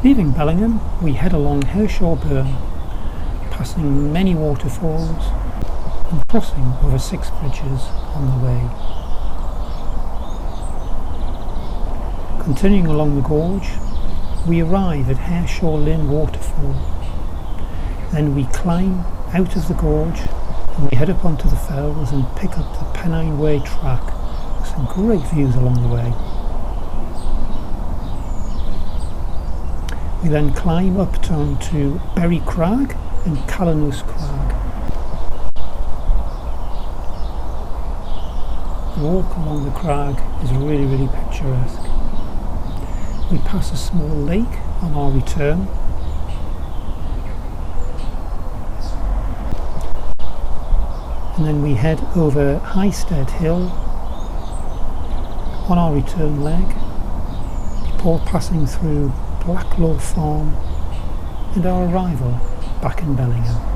Leaving Bellingham, we head along Hareshaw Burn, passing many waterfalls and crossing over 6 bridges on the way. Continuing along the gorge, we arrive at Hareshaw Linn Waterfall. Then we climb out of the gorge and we head up onto the fells and pick up the Pennine Way track with some great views along the way. We then climb up to Berry Crag and Callerhues Crag. The walk along the crag is really picturesque. We pass a small lake on our return. And then we head over Highstead Hill on our return leg, before passing through Blacklaw Farm and our arrival back in Bellingham.